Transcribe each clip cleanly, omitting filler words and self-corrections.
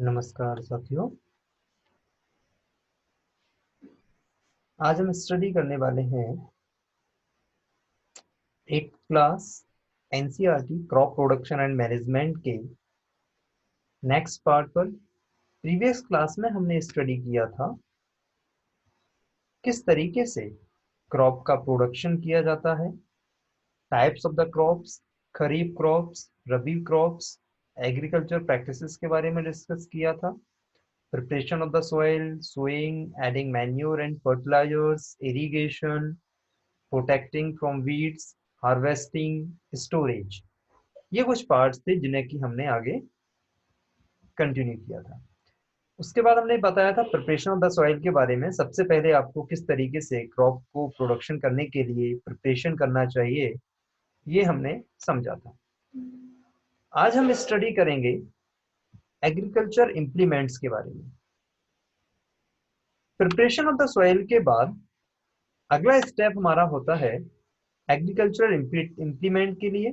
नमस्कार साथियों। आज हम स्टडी करने वाले हैं 8th class NCERT crop production and management के नेक्स्ट पार्ट पर। प्रीवियस क्लास में हमने स्टडी किया था किस तरीके से क्रॉप का प्रोडक्शन किया जाता है, types of the crops, kharif crops, rabi crops, agriculture practices के बारे में डिस्कस किया था। Preparation of the soil, sowing, adding manure and fertilisers, irrigation, protecting from weeds, harvesting, storage. ये कुछ पार्ट्स थे जिन्हें कि हमने आगे कंटिन्यू किया था। उसके बाद हमने बताया था प्रिपरेशन ऑफ द सॉइल के बारे में। सबसे पहले आपको किस तरीके से क्रॉप को प्रोडक्शन करने के लिए प्रिपरेशन करना चाहिए, ये हमने समझा था। आज हम स्टडी करेंगे एग्रीकल्चर इम्प्लीमेंट्स के बारे में। प्रिपरेशन ऑफ द सॉइल के बाद अगला स्टेप हमारा होता है एग्रीकल्चर इम्प्लीमेंट के लिए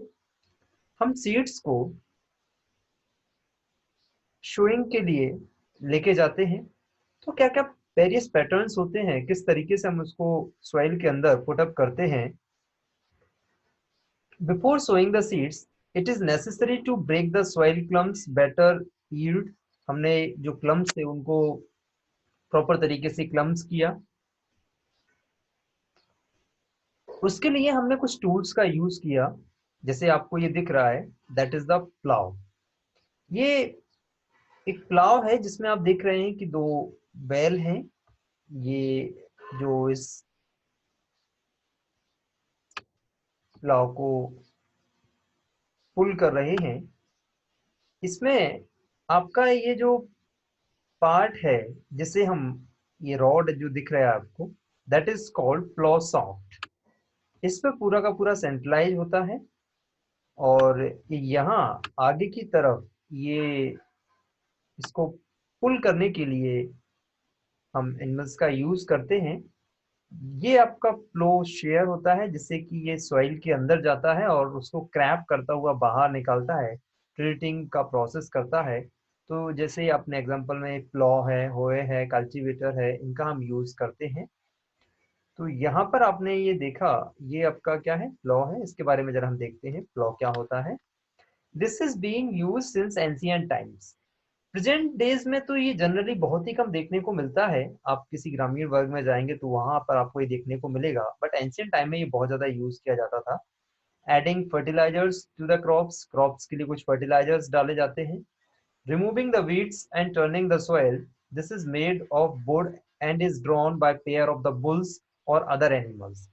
हम सीड्स को शोइंग के लिए लेके जाते हैं। तो क्या क्या वेरियस पैटर्न्स होते हैं, किस तरीके से हम उसको सॉइल के अंदर पुट अप करते हैं। Before sowing the seeds it is necessary to break the soil clumps better yield. हमने जो क्लम्प्स थे उनको प्रॉपर तरीके से क्लम्प्स किया। उसके लिए हमने कुछ टूल्स का यूज किया, जैसे आपको ये दिख रहा है, दैट इज द प्लाव। ये एक प्लाव है जिसमें आप देख रहे हैं कि दो बैल हैं। ये जो इस प्लाव को पुल कर रहे हैं, इसमें आपका ये जो पार्ट है, जिसे हम, ये रॉड जो दिख रहा है आपको, that is called plough soft. इस पे पूरा का पूरा सेंट्रलाइज होता है और यहाँ आगे की तरफ ये इसको पुल करने के लिए हम एनिमल्स का यूज करते हैं। ये आपका प्लो शेयर होता है जिससे कि ये सॉइल के अंदर जाता है और उसको क्रैप करता हुआ बाहर निकालता है, टिल्टिंग का प्रोसेस करता है। तो जैसे अपने एग्जांपल में प्लॉ है, होए है, कल्टीवेटर है, इनका हम यूज करते हैं। तो यहाँ पर आपने ये देखा, ये आपका क्या है, प्लॉ है। इसके बारे में जरा हम देखते हैं प्लॉ क्या होता है। This is being used since ancient times. Present days में तो ये जनरली बहुत ही कम देखने को मिलता है। आप किसी ग्रामीण वर्ग में जाएंगे तो वहां पर आपको ये देखने को मिलेगा, बट एंशिएंट टाइम में ये बहुत ज्यादा यूज किया जाता था। Adding fertilisers to the crops, crops के लिए कुछ फर्टिलाइजर्स डाले जाते हैं। Removing the weeds and turning the soil, this is made of wood and is drawn by pair of the bulls और अदर एनिमल्स।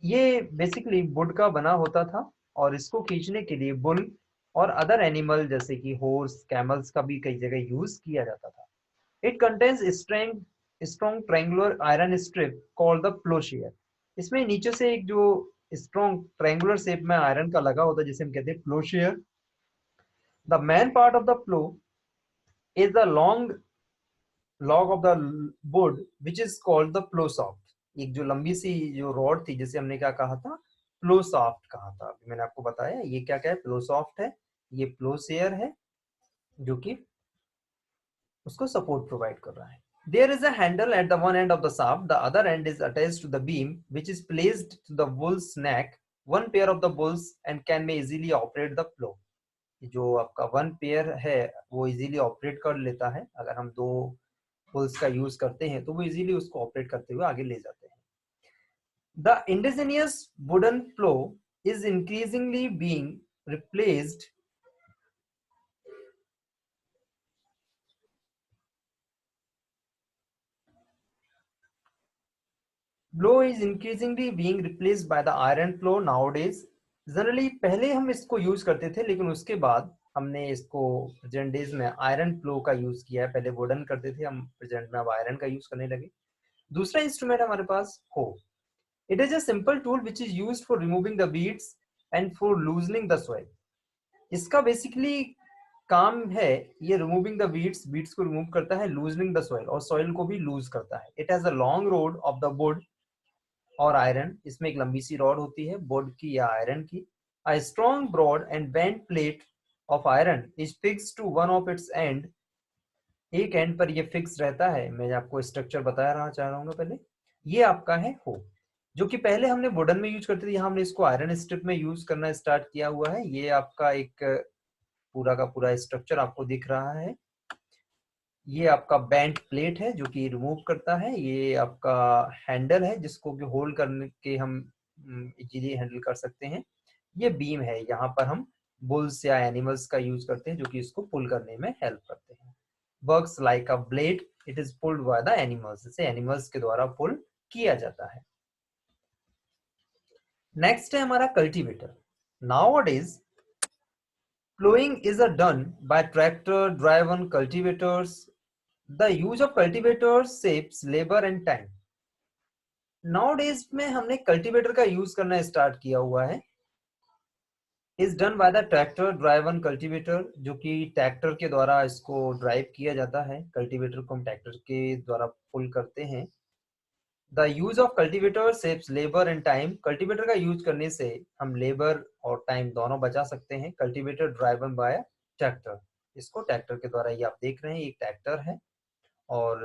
ये बेसिकली वुड का बना होता था और इसको खींचने के लिए बुल और अदर एनिमल जैसे कि हॉर्स, कैमल्स का भी कई जगह यूज किया जाता था। It contains strong triangular iron strip called the ploughshare. इसमें नीचे से एक जो स्ट्रॉन्ग ट्रायंगुलर शेप में आयरन का लगा होता है जिसे हम कहते हैं ploughshare. The main part of the plough is the long log of the wood which is called the plough shaft. एक जो लंबी सी जो रॉड थी जिसे हमने क्या कहा था, प्लो सॉफ्ट कहा था। अभी मैंने आपको बताया ये क्या क्या है, प्लो सॉफ्ट है, ये प्लो शेयर है जो कि उसको सपोर्ट प्रोवाइड कर रहा है। There is a handle at the one end of the shaft. The other end is attached to the beam, which is placed to the bull's neck. One pair of the bulls and can may easily operate the plow. जो आपका one pair है वो easily operate कर लेता है। अगर हम दो बुल्स का यूज करते हैं तो वो इजीली उसको ऑपरेट करते हुए आगे ले जाते हैं। The indigenous wooden plow is increasingly being replaced Blow is increasingly being replaced by the iron plow nowadays. Generally पहले हम इसको यूज करते थे, लेकिन उसके बाद हमने इसको प्रेजेंट डेज में आयरन प्लो का यूज किया है। पहले वुडन करते थे हम, प्रेजेंट में अब आयरन का यूज करने लगे। दूसरा इंस्ट्रूमेंट हमारे पास हो, it is a simple tool which is used for removing the weeds and for loosening the soil. इसका बेसिकली काम है, ये रिमूविंग द वीड्स, वीड्स को रिमूव करता है, लूजनिंग द सॉइल और सॉइल को भी लूज करता है। It has a long road of the would और आयरन। इसमें एक लंबी सी रॉड होती है वुड की या आयरन की। A strong broad and bent plate of iron is fixed to one of its end एक एंड पर ये फिक्स रहता है। मैं आपको स्ट्रक्चर बता रहा चाह रहा हूँ पहले। ये आपका है हो, जो कि पहले हमने वुडन में यूज करते थे, यहाँ हमने इसको आयरन स्ट्रिप में यूज करना स्टार्ट किया हुआ है। ये आपका एक पूरा का पूरा स्ट्रक्चर आपको दिख रहा है। ये आपका बेंट प्लेट है जो कि रिमूव करता है। ये आपका हैंडल है जिसको कि होल्ड करने के हम इजीली हैंडल कर सकते हैं। ये बीम है, यहाँ पर हम बुल्स या एनिमल्स का यूज करते हैं जो कि इसको पुल करने में हेल्प करते हैं। Works like a blade, it is pulled by the animals, इसे एनिमल्स के द्वारा पुल किया जाता है। नेक्स्ट है हमारा cultivator. Nowadays plowing is done by tractor driven cultivators. The use of cultivators saves labor and time. Nowadays में हमने कल्टीवेटर का यूज करना स्टार्ट किया हुआ है। Is done by the tractor driven cultivator, जो कि ट्रैक्टर के द्वारा इसको ड्राइव किया जाता है। कल्टीवेटर को हम ट्रैक्टर के द्वारा पुल करते हैं। The use of cultivator saves labour and time. Cultivator का यूज करने से हम लेबर और टाइम दोनों बचा सकते हैं। कल्टीवेटर ड्राइवन बाय ट्रैक्टर, इसको ट्रैक्टर के द्वारा, ये आप देख रहे हैं एक ट्रैक्टर है और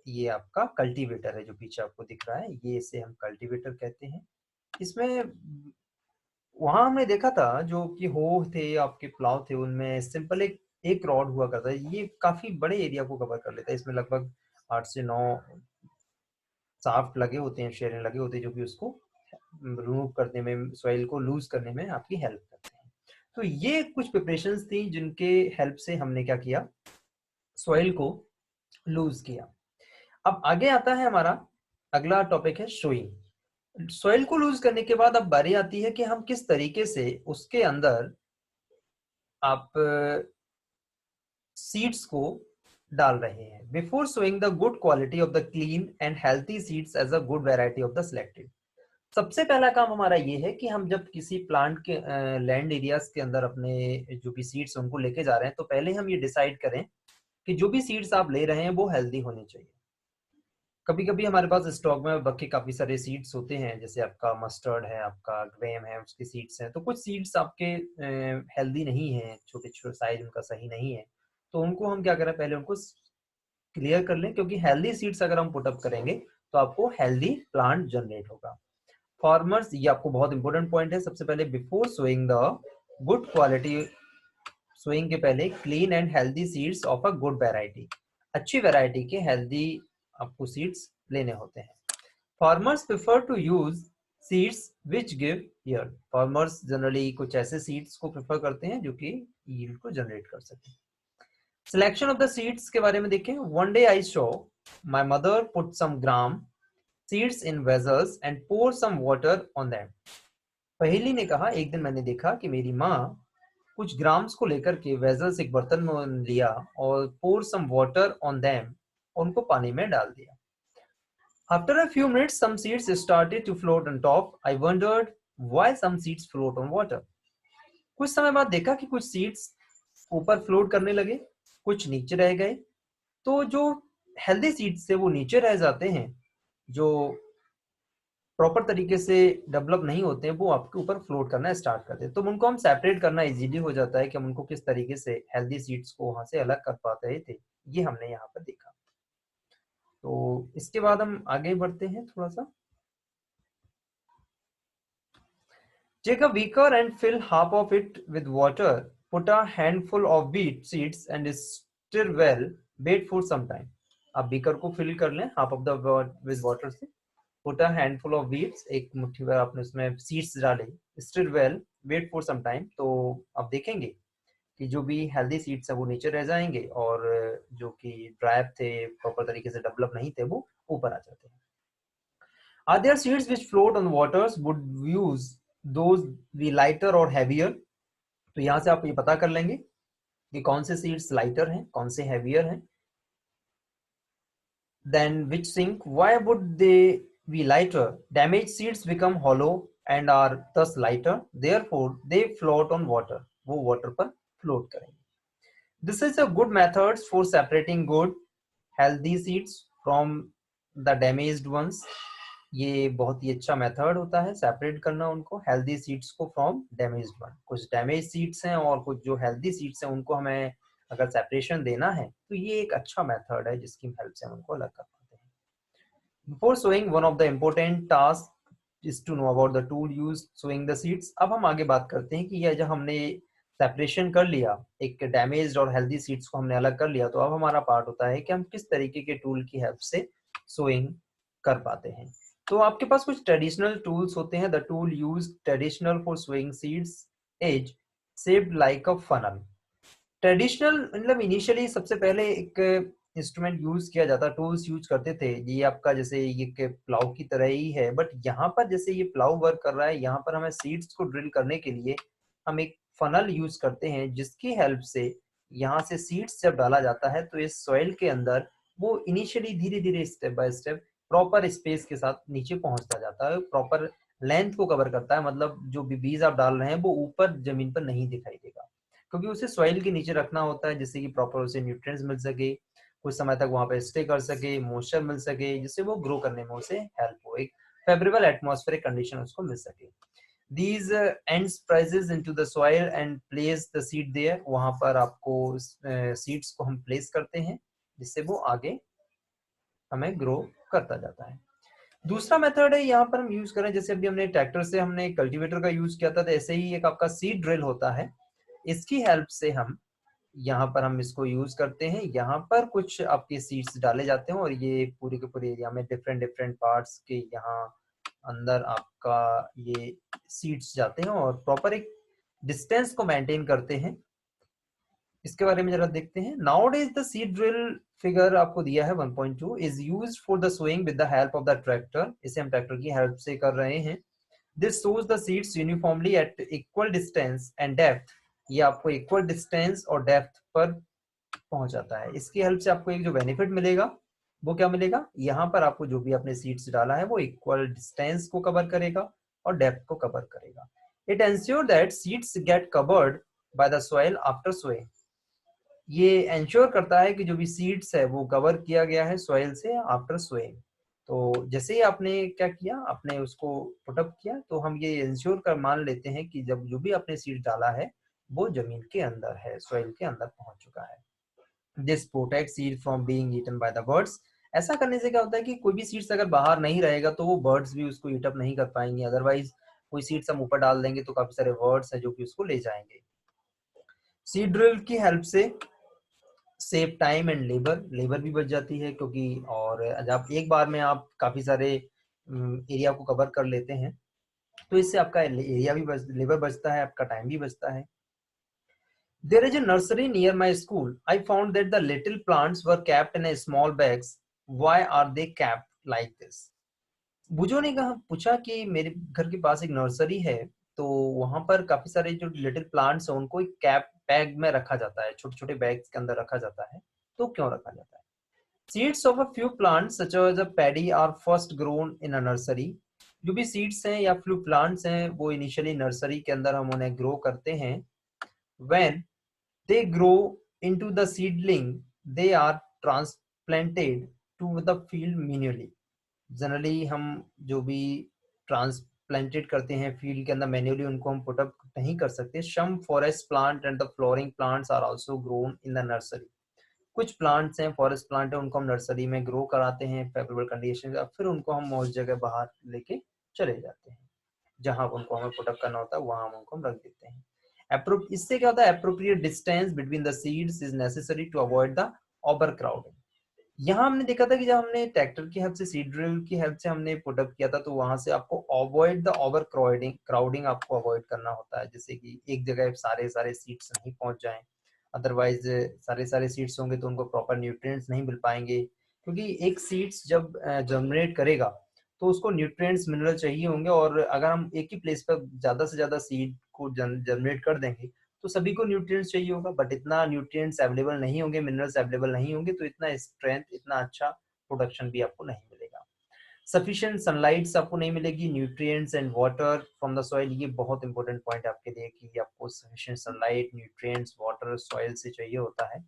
ये आपका कल्टीवेटर है जो पीछे आपको दिख रहा है, ये इसे हम कल्टीवेटर कहते हैं। इसमें वहां हमने देखा था जो कि हो थे आपके प्लाव थे, उनमें सिंपल एक रॉड हुआ करता है। ये काफी बड़े एरिया को कवर कर लेता है। इसमें लगभग 8 से 9 शाफ्ट लगे होते हैं, शेयरिंग लगे होते हैं, जो कि उसको रिमूव करने में, सॉइल को लूज करने में आपकी हेल्प करते हैं। तो ये कुछ प्रिपरेशंस थी जिनके हेल्प से हमने क्या किया, सॉइल को लूज किया। अब आगे आता है हमारा अगला टॉपिक है सोइंग। सॉइल को लूज करने के बाद अब बारी आती है कि हम किस तरीके से उसके अंदर आप सीड्स को डाल रहे हैं। Before sowing the good quality of the clean and healthy seeds as a good variety of the selected. सबसे पहला काम हमारा ये है कि हम जब किसी प्लांट के लैंड एरियाज के अंदर अपने जो भी सीड्स उनको लेके जा रहे हैं, तो पहले हम ये डिसाइड करें कि जो भी सीड्स आप ले रहे हैं वो हेल्दी होने चाहिए। कभी कभी हमारे पास स्टॉक में बाकी काफी सारे सीड्स होते हैं, जैसे आपका मस्टर्ड है, आपका ग्रेम है, उसके सीड्स हैं। तो कुछ सीड्स आपके हेल्दी नहीं है, छोटे छोटे साइज उनका सही नहीं है, तो उनको हम क्या करें, पहले उनको क्लियर कर लें, क्योंकि हेल्दी सीड्स अगर हम पुटअप करेंगे तो आपको हेल्दी प्लांट जनरेट होगा। फार्मर्स, ये आपको बहुत इंपॉर्टेंट पॉइंट है, सबसे पहले before sowing the good quality, sowing के पहले clean and healthy seeds of a good variety, अच्छी वैरायटी के हेल्दी आपको सीड्स लेने होते हैं। Farmers prefer to use seeds which give yield. Farmers generally कुछ ऐसे सीड्स को प्रेफर करते हैं जो कि यील्ड को जनरेट कर सके। सिलेक्शन ऑफ द सीड्स के बारे में देखें। One day I show my mother put some gram seeds in vessels and pour some water on them. Paheli ने कहा, एक दिन मैंने देखा कि मेरी माँ कुछ ग्राम्स को लेकर के वेजल्स, एक बर्तन में लिया और पोर सम वाटर ऑन देम, उनको पानी में डाल दिया। After a few minutes, some seeds started to float on top. I wondered why some seeds float on water. कुछ समय बाद देखा कि कुछ सीड्स ऊपर फ्लोट करने लगे, कुछ नीचे रह गए। तो जो हेल्दी सीड्स थे वो नीचे रह जाते हैं, जो प्रॉपर तरीके से डेवलप नहीं होते हैं वो आपके ऊपर फ्लोट करना स्टार्ट करते हैं। तो उनको हम सेपरेट करना इजीली हो जाता है कि हम उनको किस तरीके से हेल्दी सीड्स को वहां से अलग कर पाते थे। ये हमने यहाँ पर देखा। तो इसके बाद हम आगे बढ़ते हैं थोड़ा सा। Take a beaker and fill half of it with water. Put a handful of wheat seeds and stir well. Wait for some time. आप बीकर को फिल कर लें half of the with water से। Put a handful of weeds, एक मुट्ठी भर आपने उसमें सीड्स डाले। Stir well, wait for some time. तो आप देखेंगे कि जो भी हेल्दी सीड्स है वो नीचे रह जाएंगे और जो कि ड्राई थे, प्रॉपर तरीके से डेवलप नहीं थे, वो ऊपर आ जाते हैं। Are there seeds which float on waters? Would use those be lighter or heavier? तो यहाँ से आप ये पता कर लेंगे कि कौन से सीड्स लाइटर हैं, कौन से हैवियर हैं। Then which sink? Why would they be lighter? Damaged seeds become hollow and are thus lighter. Therefore, they float on water. वो water पर float करेंगे। This is a good method for separating good, healthy seeds from the damaged ones. ये बहुत ही अच्छा method होता है separate करना उनको, हेल्दी सीड्स को फ्रॉम डैमेज्ड वन। कुछ डैमेज सीड्स हैं और कुछ जो हेल्दी सीड्स हैं उनको हमें अगर सेपरेशन देना है तो ये एक अच्छा मेथड है जिसकी हेल्प से हम उनको अलग कर पाते हैं। Before sowing, one of the important tasks is to know about the tool used sowing the seeds. अब हम आगे बात करते हैं कि यह जब हमने सेपरेशन कर लिया, एक डैमेज्ड और हेल्दी सीड्स को हमने अलग कर लिया, तो अब हमारा पार्ट होता है कि हम किस तरीके के टूल की हेल्प से सोइंग कर पाते हैं। तो आपके पास कुछ ट्रेडिशनल टूल्स होते हैं। The tool use traditional for sowing seeds as shaped like a funnel. Traditional मतलब इनिशियली सबसे पहले एक इंस्ट्रूमेंट यूज किया जाता, टूल्स यूज करते थे। ये आपका जैसे ये प्लाव की तरह ही है, बट यहाँ पर जैसे ये प्लाव वर्क कर रहा है, यहाँ पर हमें सीड्स को ड्रिल करने के लिए हम एक फनल यूज करते हैं, जिसकी हेल्प से यहाँ से सीड्स जब डाला जाता है तो इस सॉइल के अंदर वो इनिशियली धीरे धीरे step by step proper space के साथ नीचे पहुंचता जाता है, प्रॉपर लेंथ को कवर करता है। मतलब जो भी बीज आप डाल रहे हैं वो ऊपर जमीन पर नहीं दिखाई देगा, क्योंकि उसे सॉइल के नीचे रखना होता है जिससे कि प्रॉपर उसे न्यूट्रिएंट्स मिल सके, कुछ समय तक वहां पे स्टे कर सके, मॉइस्चर मिल सके, जिससे वो ग्रो करने में उसे हेल्प हो, एक फेवरेबल एटमॉस्फेरिक कंडीशन उसको मिल सके। These ends presses into the soil and place the seed there. वहां पर आपको सीड्स को हम प्लेस करते हैं जिससे वो आगे हमें ग्रो करता जाता है। दूसरा मेथड है यहाँ पर हम यूज करें, जैसे अभी हमने ट्रैक्टर से हमने कल्टीवेटर का यूज किया था, तो ऐसे ही एक आपका सीड ड्रिल होता है। इसकी हेल्प से हम यहाँ पर हम इसको यूज करते हैं। यहाँ पर कुछ आपके सीड्स डाले जाते हैं और ये पूरे के पूरे एरिया में डिफरेंट डिफरेंट पार्ट्स के यहाँ अंदर आपका ये सीड्स जाते हैं और प्रॉपर एक डिस्टेंस को मेंटेन करते हैं। इसके बारे में जरा देखते हैं। Nowadays the seed drill figure आपको दिया है 1.2 is used for the sowing with the help of the tractor. इसे हम ट्रैक्टर की हेल्प से कर रहे हैं। This sows the seeds uniformly at equal distance and depth. ये आपको इक्वल डिस्टेंस और डेप्थ पर पहुंचाता है। इसकी हेल्प से आपको एक जो बेनिफिट मिलेगा वो क्या मिलेगा, यहाँ पर आपको जो भी आपने सीड्स डाला है वो इक्वल डिस्टेंस को कवर करेगा और डेप्थ को कवर करेगा। It ensure that seeds get covered by the soil after sowing. ये एंश्योर करता है कि जो भी सीड्स है वो कवर किया गया है सॉइल से आफ्टर सोइंग। तो जैसे ही आपने क्या किया, आपने उसको पुटअप किया, तो हम ये इंश्योर कर मान लेते हैं कि जब जो भी आपने सीड डाला है वो जमीन के अंदर है, सॉइल के अंदर पहुंच चुका है। This protect seed from being eaten by the birds. ऐसा करने से क्या होता है कि कोई भी सीड्स अगर बाहर नहीं रहेगा तो वो बर्ड्स भी उसको ईट अप नहीं कर पाएंगे। अदरवाइज कोई सीड्स हम ऊपर डाल देंगे तो काफी सारे बर्ड्स हैं जो कि उसको ले जाएंगे। सीड ड्रिल की हेल्प से save time and labour, labour भी बच जाती है, क्योंकि और जब एक बार में आप काफी सारे एरिया को कवर कर लेते हैं तो इससे आपका एरिया भी लेबर बचता है, आपका टाइम भी बचता है। There is a nursery near my school. I found that the little plants were kept in a small bags. Why are they kept like this? बुजो ने कहा पूछा कि मेरे घर के पास एक नर्सरी है, तो वहां पर काफी सारे जो लिटिल प्लांट्स हैं उनको एक कैप बैग में रखा जाता है, छोटे छोटे बैग्स के अंदर रखा जाता है। तो क्यों रखा जाता है? Seeds of a few plants such as a paddy are first grown in a nursery. जो भी सीड्स हैं या फ्यू प्लांट्स हैं वो इनिशियली नर्सरी के अंदर हम उन्हें ग्रो करते हैं। When they grow into the seedling, they are transplanted to the field manually. Generally हम जो भी ट्रांसप्लांटेड करते हैं फील्ड के अंदर मैन्युअली उनको हम पुटअप नहीं कर सकते। Some forest plant and the flowering plants are also grown in the nursery. कुछ प्लांट्स हैं, फॉरेस्ट प्लांट है, उनको हम नर्सरी में ग्रो कराते हैं फेवरेबल कंडीशन का, फिर उनको हम उस जगह बाहर लेके चले जाते हैं जहां उनको हमें पुटअप करना होता है, वहां हम उनको रख देते हैं। इससे क्या होता है, appropriate distance between the seeds is necessary to avoid the overcrowding. यहाँ हमने देखा था कि जब हमने ट्रैक्टर की हेल्प से सीड ड्रिल की हेल्प से हमने पुटअप किया था तो वहां से आपको अवॉइड द ओवर क्राउडिंग आपको अवॉइड करना होता है, जैसे कि एक जगह सारे सारे सीड्स नहीं पहुंच जाएं। अदरवाइज सारे सारे सीड्स होंगे तो उनको प्रॉपर न्यूट्रिएंट्स नहीं मिल पाएंगे, क्योंकि एक सीड्स जब जर्मिनेट करेगा तो उसको न्यूट्रिएंट्स मिनरल चाहिए होंगे, और अगर हम एक ही प्लेस पर ज्यादा से ज्यादा सीड को जर्मिनेट कर देंगे तो सभी को न्यूट्रिएंट्स चाहिए होगा, बट इतना न्यूट्रिएंट्स अवेलेबल नहीं होंगे, मिनरल्स अवेलेबल नहीं होंगे, तो इतना स्ट्रेंथ, इतना अच्छा प्रोडक्शन भी आपको नहीं मिलेगा। सफिशिएंट सनलाइट्स आपको नहीं मिलेगी, nutrients and water from the soil. ये बहुत इंपॉर्टेंट पॉइंट आपके लिए कि आपको sufficient sunlight, nutrients, water soil से चाहिए होता है।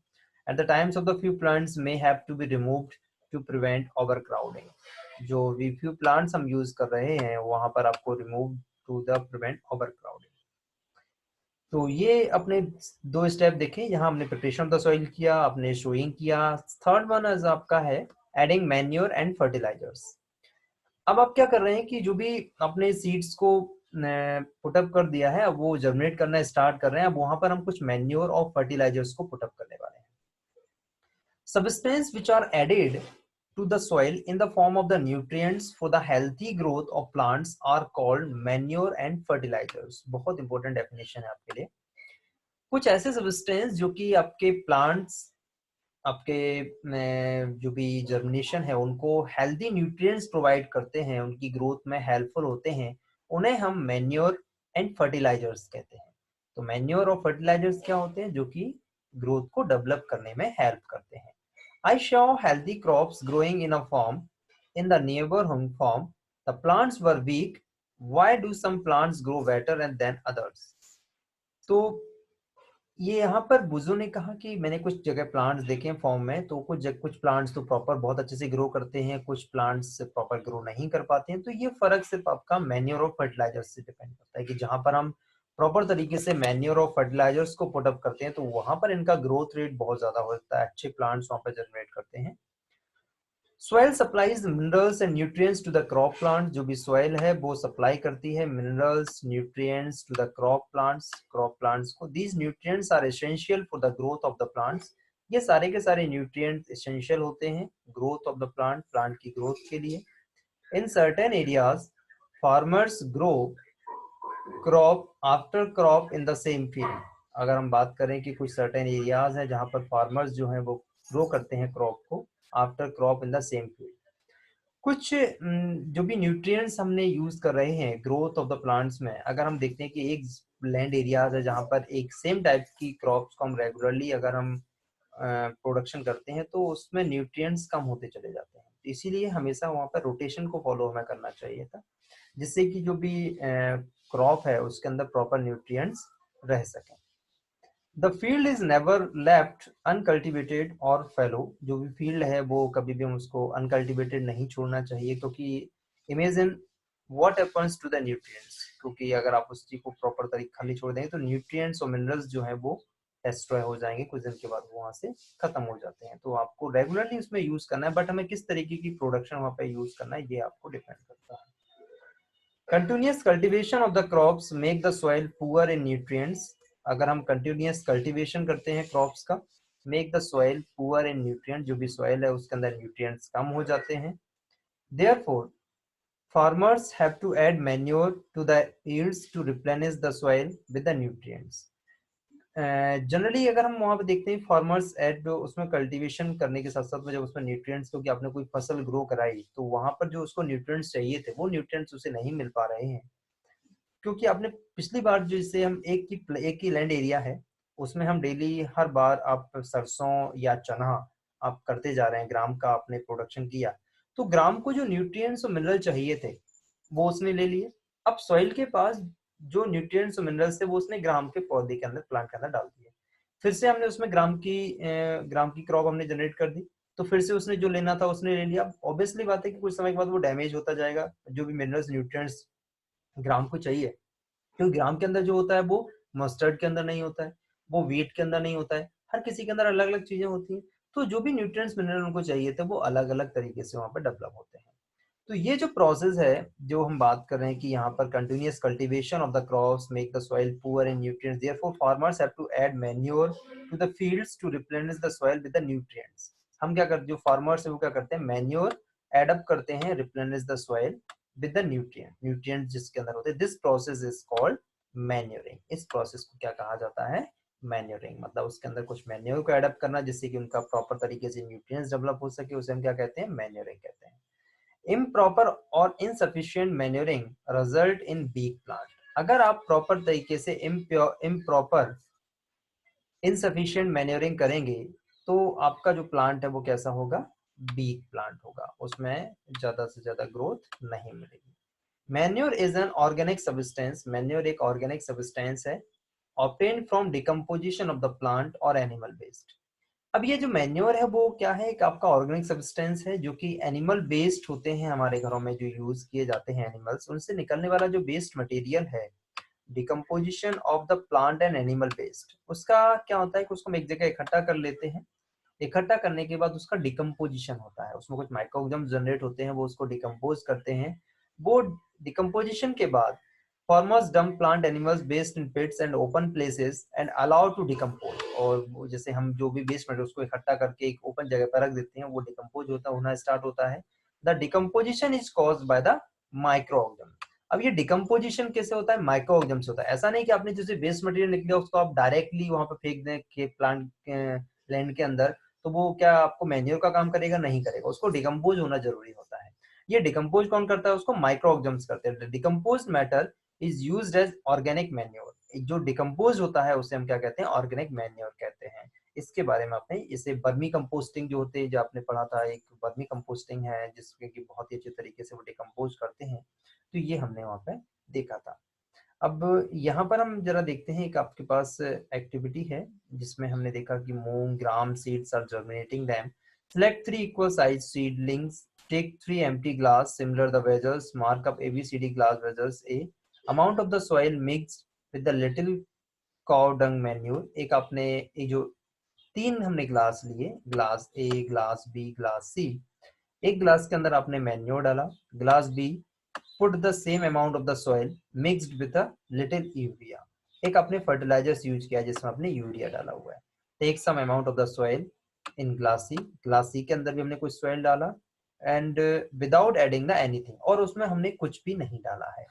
At the times of the few plants may have to be removed to prevent overcrowding. जो भी फ्यू प्लांट्स हम यूज कर रहे हैं वहां पर आपको remove to the prevent overcrowding. तो ये अपने 2 स्टेप देखें, यहाँ हमने प्रिपरेशन ऑफ द सॉइल किया, आपने शोइंग किया। थर्ड वन इज आपका है एडिंग मैन्योर एंड फर्टिलाइजर्स। अब आप क्या कर रहे हैं कि जो भी अपने सीड्स को पुटअप कर दिया है, अब वो जर्मिनेट करना स्टार्ट कर रहे हैं, अब वहां पर हम कुछ मैन्योर और फर्टिलाइजर्स को पुटअप करने वाले हैं। Substances which are added to the soil in the form of the nutrients for the healthy growth of plants are called manure and fertilizers। बहुत इंपॉर्टेंट डेफिनेशन है आपके लिए। कुछ ऐसे सब्सटेंस जो कि आपके प्लांट्स, आपके जो भी जर्मिनेशन है उनको हेल्दी न्यूट्रिएंट्स प्रोवाइड करते हैं, उनकी ग्रोथ में हेल्पफुल होते हैं, उन्हें हम मैन्योर एंड फर्टिलाइजर्स कहते हैं। तो मैन्योर और फर्टिलाइजर्स क्या होते हैं? जो कि ग्रोथ को डेवलप करने में हेल्प करते हैं। I saw healthy crops growing in a farm. In the neighborhood farm, the plants were weak. Why do some plants grow better and than others? तो ये यहाँ पर बुजो ने कहा कि मैंने कुछ जगह प्लांट्स देखे हैं फॉर्म में, तो कुछ प्लांट्स तो प्रॉपर बहुत अच्छे से ग्रो करते हैं, कुछ प्लांट्स प्रॉपर ग्रो नहीं कर पाते हैं। तो ये फर्क सिर्फ आपका मैन्योर और फर्टिलाइजर से डिपेंड करता है कि जहां पर हम प्रॉपर तरीके से मैन्योर और फर्टिलाइजर्स को पुटअप करते हैं तो वहां पर इनका ग्रोथ रेट बहुत ज्यादा होता है, अच्छे प्लांट्स वहां पर जनरेट करते हैं। Soil supplies minerals and nutrients to the crop plant। जो भी soil है वो सप्लाई करती है minerals, nutrients to the crop plants को। These nutrients are essential for the growth of the plants। ये सारे के सारे nutrients essential होते हैं growth of the plant की growth के लिए। In certain areas, farmers grow crop after crop in the same field। अगर हम बात करें कि कुछ certain areas है जहाँ पर farmers जो हैं वो grow करते हैं crop को after crop in the same field। कुछ जो भी न्यूट्रिएंट्स हमने यूज कर रहे हैं ग्रोथ ऑफ द प्लांट्स में, अगर हम देखते हैं कि एक लैंड एरियाज है जहां पर एक सेम टाइप की क्रॉप्स को हम रेगुलरली अगर हम प्रोडक्शन करते हैं तो उसमें न्यूट्रिएंट्स कम होते चले जाते हैं। इसीलिए हमेशा वहां पर रोटेशन को फॉलो हमें करना चाहिए था, जिससे कि जो भी क्रॉप है उसके अंदर प्रॉपर न्यूट्रिएंट्स रह सकें। The field is never left uncultivated और फेलो। जो भी फील्ड है वो कभी भी हम उसको अनकल्टिवेटेड नहीं छोड़ना चाहिए, क्योंकि imagine what happens to the nutrients, क्योंकि अगर आप उस चीज को प्रॉपर तरीके खाली छोड़ देंगे तो न्यूट्रिएंट्स और मिनरल्स जो है वो डिस्ट्रॉय हो जाएंगे, कुछ दिन के बाद वो वहां से खत्म हो जाते हैं। तो आपको रेगुलरली उसमें यूज करना है, बट हमें किस तरीके की प्रोडक्शन वहां पे यूज करना है ये आपको डिपेंड करता है। Continuous cultivation of the crops make the soil poor in nutrients. अगर हम कंटिन्यूअस कल्टीवेशन करते हैं क्रॉप्स का, make the soil poor in nutrient, जो भी सॉइल है उसके अंदर न्यूट्रिएंट्स कम हो जाते हैं। Therefore farmers have to add manure to the yields to replenish the soil with the nutrients। Generally अगर हम वहां पे देखते हैं फार्मर्स एड उसमें कल्टीवेशन करने के साथ साथ में जब उसमें न्यूट्रिएंट्स, क्योंकि आपने कोई फसल ग्रो कराई तो वहां पर जो उसको न्यूट्रिएंट्स चाहिए थे वो न्यूट्रिएंट्स उसे नहीं मिल पा रहे हैं, क्योंकि आपने पिछली बार जो इसे हम एक ही लैंड एरिया है उसमें हम डेली हर बार आप सरसों या चना आप करते जा रहे हैं, ग्राम का आपने प्रोडक्शन किया, तो ग्राम को जो न्यूट्रिएंट्स और मिनरल चाहिए थे वो उसने ले लिए। अब सॉइल के पास जो न्यूट्रिएंट्स और मिनरल्स थे वो उसने ग्राम के पौधे के अंदर, प्लांट के अंदर डाल दिए। फिर से हमने उसमें ग्राम की क्रॉप हमने जनरेट कर दी, तो फिर से उसने जो लेना था उसने ले लिया। ऑब्वियसली बात है कि कुछ समय के बाद वो डैमेज होता जाएगा, जो भी मिनरल्स न्यूट्रिएंट्स ग्राम को चाहिए, क्योंकि ग्राम के अंदर जो होता है वो मस्टर्ड के अंदर नहीं होता है, वो वीट के अंदर नहीं होता है, हर किसी के अंदर अलग अलग चीजें होती हैं। तो जो भी न्यूट्रिएंट्स मिनरल उनको चाहिए थे वो अलग अलग तरीके से वहां पर डेवलप होते हैं। तो ये जो प्रोसेस है जो हम बात कर रहे हैं कि यहाँ पर continuous cultivation of the crops make the soil poor in nutrients, therefore farmers have to add manure to the fields to replenish the soil with the nutrients. हम क्या करते, जो फार्मर्स है वो क्या करते हैं, मैन्योर एड अप करते हैं, replenish the soil with the nutrients जिसके अंदर होते हैं। This process is called manuring. इस प्रोसेस को क्या कहा जाता है, मैन्योरिंग। मतलब उसके अंदर कुछ मैन्योर को एड अप करना जिससे कि उनका प्रॉपर तरीके से न्यूट्रिएंट्स डेवलप हो सके, उसे हम क्या कहते हैं, मैन्योरिंग कहते हैं। improper or insufficient manuring result in weak plant। अगर आप प्रॉपर तरीके से improper insufficient manuring करेंगे तो आपका जो प्लांट है वो कैसा होगा, वीक प्लांट होगा, उसमें ज्यादा से ज्यादा ग्रोथ नहीं मिलेगी। Manure is an organic substance. Manure एक ऑर्गेनिक सब्सटेंस है obtained from decomposition of the plant or animal waste। अब ये जो मैन्योर है वो क्या है, एक आपका ऑर्गेनिक सब्सटेंस है जो कि एनिमल वेस्ट होते हैं हमारे घरों में जो यूज किए जाते हैं एनिमल्स, उनसे निकलने वाला जो वेस्ट मटेरियल है decomposition of the plant and animal waste. उसका क्या होता है कि उसको हम एक जगह इकट्ठा कर लेते हैं, इकट्ठा करने के बाद उसका डिकम्पोजिशन होता है, उसमें कुछ माइक्रो ऑर्गेनिज्म जनरेट होते हैं, वो उसको डिकम्पोज करते हैं। वो डिकम्पोजिशन के बाद farmers dump plant animals waste in pits and open places and allow to decompose. और जैसे हम जो भी वेस्ट मटेरियल उसको इकट्ठा करके एक ओपन जगह पर रख देते हैं, वो डिकम्पोज होना स्टार्ट होता है। The decomposition is caused by the micro organism. अब ये डिकम्पोजिशन कैसे होता है? माइक्रो ऑर्गेनिज्म से होता है। ऐसा नहीं कि आपने जैसे वेस्ट मटेरियल निकला उसको आप डायरेक्टली वहां पर फेंक दें के प्लांट लैंड के अंदर, तो वो क्या आपको मैन्योर का काम करेगा? नहीं करेगा, उसको डिकम्पोज होना जरूरी होता है। ये डिकम्पोज कौन करता है? उसको माइक्रो ऑर्गेनिज्म्स करते हैं। Decompose matter is used as organic manure. जो डिकम्पोज होता है उसे हम क्या कहते हैं? ऑर्गेनिक मैन्योर कहते हैं। इसके बारे में आपने इसे वर्मी कंपोस्टिंग जो होते हैं, जो आपने पढ़ा था, एक वर्मी कंपोस्टिंग है जिसके कि बहुत ही अच्छे तरीके से वो डिकम्पोज करते हैं, तो ये हमने वहां पे देखा था। अब यहाँ पर हम जरा देखते हैं, एक आपके पास एक्टिविटी है जिसमें हमने देखा कि moong gram seeds are germinating them, select three equal size seedlings, take three empty glass similar the vessels, mark up ABCD glass vessels A, amount of the soil mixed with the little cow dung manure। एक आपने एक जो तीन हमने glass लिए, glass A, glass B, glass C. एक glass के अंदर आपने मैन्योर डाला, glass B put the same amount of the soil mixed with a little urea। एक आपने फर्टिलाइजर्स यूज किया जिसमें आपने यूरिया डाला हुआ है। Take some amount of the soil in glass C, glass C के अंदर भी हमने कुछ सॉइल डाला, and without adding the anything, और उसमें हमने कुछ भी नहीं डाला है।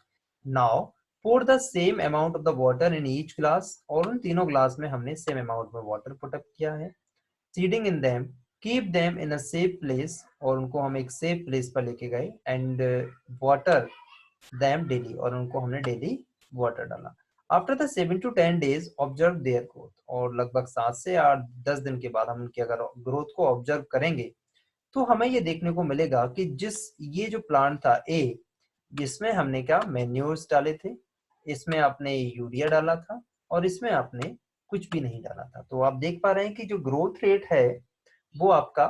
Now pour the same amount of the water in each glass, और उन तीनों ग्लास में हमने सेम अमाउंट में वाटर पुट अप किया है। Seeding in them, keep them in a safe place, और उनको हम एक सेफ प्लेस पर लेके गए, एंड वाटर देम डेली, और उनको हमने डेली वाटर डाला। After the 7 to 10 days observe their growth, और लगभग 7 से 10 दिन के बाद हम उनकी अगर ग्रोथ को ऑब्जर्व करेंगे तो हमें ये देखने को मिलेगा कि ये जो प्लांट था ए, जिसमें हमने क्या मैन्योर्स डाले थे, इसमें आपने यूरिया डाला था, और इसमें आपने कुछ भी नहीं डाला था। तो आप देख पा रहे हैं कि जो ग्रोथ रेट है वो आपका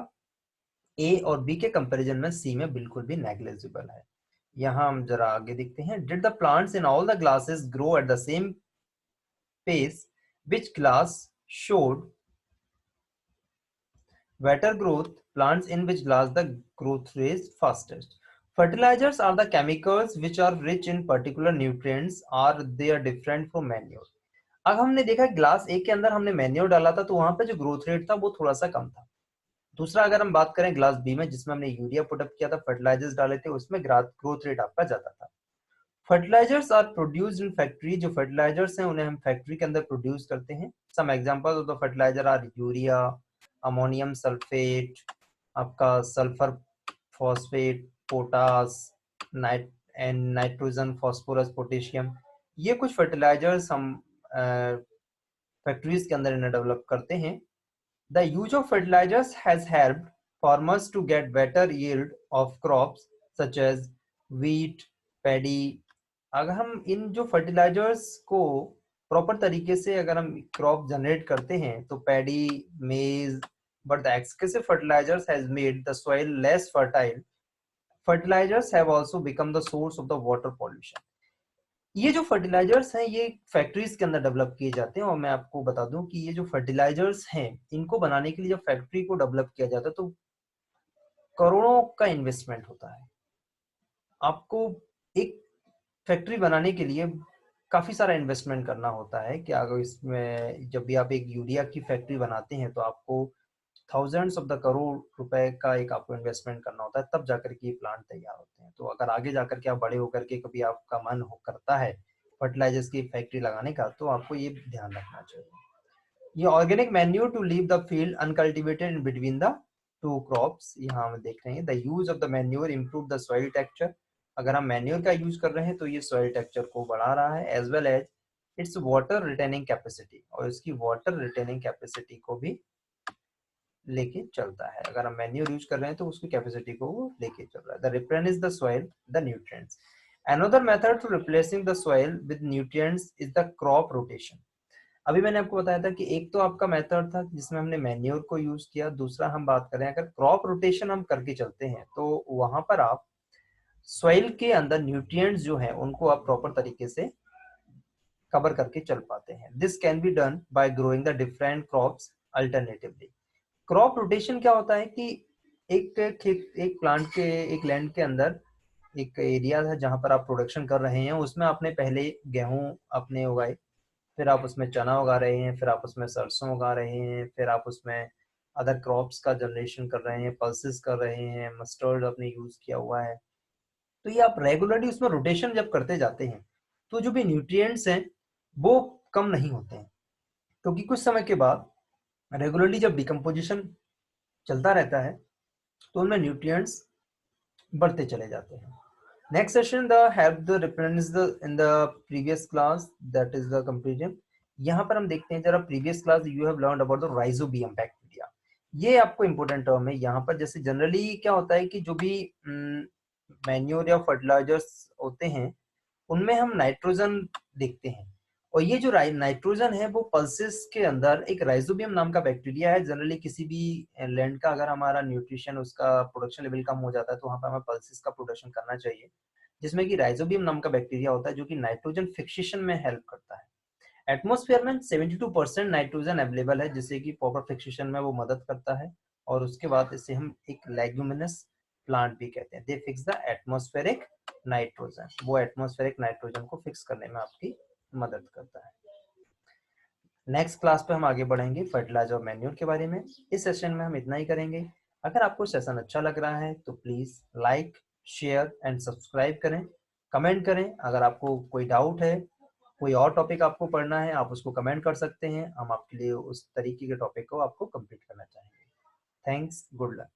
ए और बी के कंपैरिजन में सी में बिल्कुल भी नेग्लिजिबल है। यहाँ हम जरा आगे देखते हैं। Did the plants in all the glasses grow at the same pace, which glass showed better growth, plants in which glass the growth rate is fastest। Fertilizers are the chemicals which are rich in particular nutrients, are they are different from manure। अब हमने देखा glass ए के अंदर हमने manure डाला था तो वहां पे जो ग्रोथ रेट था वो थोड़ा सा कम था। दूसरा अगर हम बात करें ग्लास बी में जिसमें हमने यूरिया पुटअप किया था, फर्टिलाइजर्स डाले थे, उसमें ग्रोथ रेट आपका ज्यादा था। Fertilizers are produced in factory, जो फर्टिलाइजर्स हैं उन्हें हम फैक्ट्री के अंदर प्रोड्यूस करते हैं। Some examples of the fertilizer are urea, ammonium sulphate, आपका sulphur phosphate, potash, night and nitrogen, phosphorus, potassium. ये कुछ फर्टिलाइजर्स हम फैक्ट्रीज के अंदर इन्हें डेवलप करते हैं। The use of fertilizers has helped farmers to get better yield of crops such as wheat, paddy। अगर हम इन जो फर्टिलाइजर्स को प्रॉपर तरीके से अगर हम क्रॉप जनरेट करते हैं तो पैडी, मेज, but the excessive fertilizers has made the soil less fertile। Fertilizers have also become the source of the water pollution। ये जो फर्टिलाइजर्स हैं ये फैक्ट्रीज के अंदर डेवलप किए जाते हैं, और मैं आपको बता दूं कि ये जो फर्टिलाइजर्स हैं इनको बनाने के लिए जब फैक्ट्री को डेवलप किया जाता है तो करोड़ों का इन्वेस्टमेंट होता है। आपको एक फैक्ट्री बनाने के लिए काफी सारा इन्वेस्टमेंट करना होता है कि अगर इसमें जब भी आप एक यूरिया की फैक्ट्री बनाते हैं तो आपको थाउजेंड्स ऑफ द करोड़ रुपए का एक आपको इन्वेस्टमेंट करना होता है, तब जाकर के ये प्लांट तैयार होते हैं। तो अगर आगे जाकर के आप बड़े होकर के कभी आपका मन हो करता है फर्टिलाइजर्स की फैक्ट्री लगाने का तो आपको ये ध्यान रखना चाहिए। ये organic manure to leave the field uncultivated in between the two crops. यहाँ हम देख रहे हैं the use of the manure improve the soil texture. अगर हम मैन्यूर का यूज कर रहे हैं तो ये सॉइल टेक्सचर को बढ़ा रहा है, as well as its water retaining capacity, और इसकी वाटर रिटेनिंग कैपेसिटी को भी लेके चलता है। अगर हम मैन्यूर यूज कर रहे हैं तो उसकी कैपेसिटी को वो लेके चल रहा है। The replenish the soil the nutrients. Another method to replacing the soil with nutrients is the crop rotation. अभी मैंने आपको बताया था कि एक तो आपका मेथड था जिसमें हमने मैन्योर को यूज किया, दूसरा हम बात करें अगर क्रॉप रोटेशन हम करके चलते हैं तो वहां पर आप सॉइल के अंदर न्यूट्रिएंट्स जो हैं उनको आप प्रॉपर तरीके से कवर करके चल पाते हैं। This can be done by growing the different crops alternatively. Crop rotation क्या होता है कि एक प्लांट के, एक लैंड के अंदर एक एरिया है जहां पर आप प्रोडक्शन कर रहे हैं, उसमें आपने पहले गेहूं अपने उगाए, फिर आप उसमें चना उगा रहे हैं, फिर आप उसमें सरसों उगा रहे हैं, फिर आप उसमें अदर क्रॉप्स का जनरेशन कर रहे हैं, पल्सेस कर रहे हैं, मस्टर्ड आपने यूज किया हुआ है। तो ये आप रेगुलरली उसमें रोटेशन जब करते जाते हैं तो जो भी न्यूट्रिएंट्स हैं वो कम नहीं होते हैं, क्योंकि कुछ समय के बाद रेगुलरली जब डिकम्पोजिशन चलता रहता है तो उनमें न्यूट्रिएंट्स बढ़ते चले जाते हैं। Next session the help the represents the in the previous class, that is the comparison. यहाँ पर हम देखते हैं जरा, previous class you have learned about the rhizobium bacteria. ये आपको इंपॉर्टेंट टर्म है। यहाँ पर जैसे जनरली क्या होता है कि जो भी मैन्योर या फर्टिलाइजर्स होते हैं उनमें हम नाइट्रोजन देखते हैं, और ये जो नाइट्रोजन है वो पल्सेस के अंदर एक राइजोबियम नाम का बैक्टीरिया है। जनरली किसी भी लैंड का अगर हमारा न्यूट्रिशन, उसका प्रोडक्शन लेवल कम हो जाता है तो वहाँ पर हमें पल्सेस का प्रोडक्शन करना चाहिए, जिसमें कि राइजोबियम नाम का बैक्टीरिया होता है जो कि नाइट्रोजन फिक्सेशन में हेल्प करता है। एटमॉस्फेयर में 72% नाइट्रोजन अवेलेबल है, जिससे कि प्रॉपर फिक्सेशन में वो मदद करता है, और उसके बाद इसे हम एक लेग्यूमिनस प्लांट भी कहते हैं। दे फिक्स द एटमॉस्फेरिक नाइट्रोजन, वो एटमॉस्फेरिक नाइट्रोजन को फिक्स करने में आपकी मदद करता है। नेक्स्ट क्लास पे हम आगे बढ़ेंगे फर्टिलाइजर और मैन्योर के बारे में। इस सेशन में हम इतना ही करेंगे। अगर आपको सेशन अच्छा लग रहा है तो please like, share and subscribe करें, कमेंट करें। अगर आपको कोई डाउट है, कोई और टॉपिक आपको पढ़ना है, आप उसको कमेंट कर सकते हैं। हम आपके लिए उस तरीके के टॉपिक को आपको कंप्लीट करना चाहेंगे। Thanks, good luck.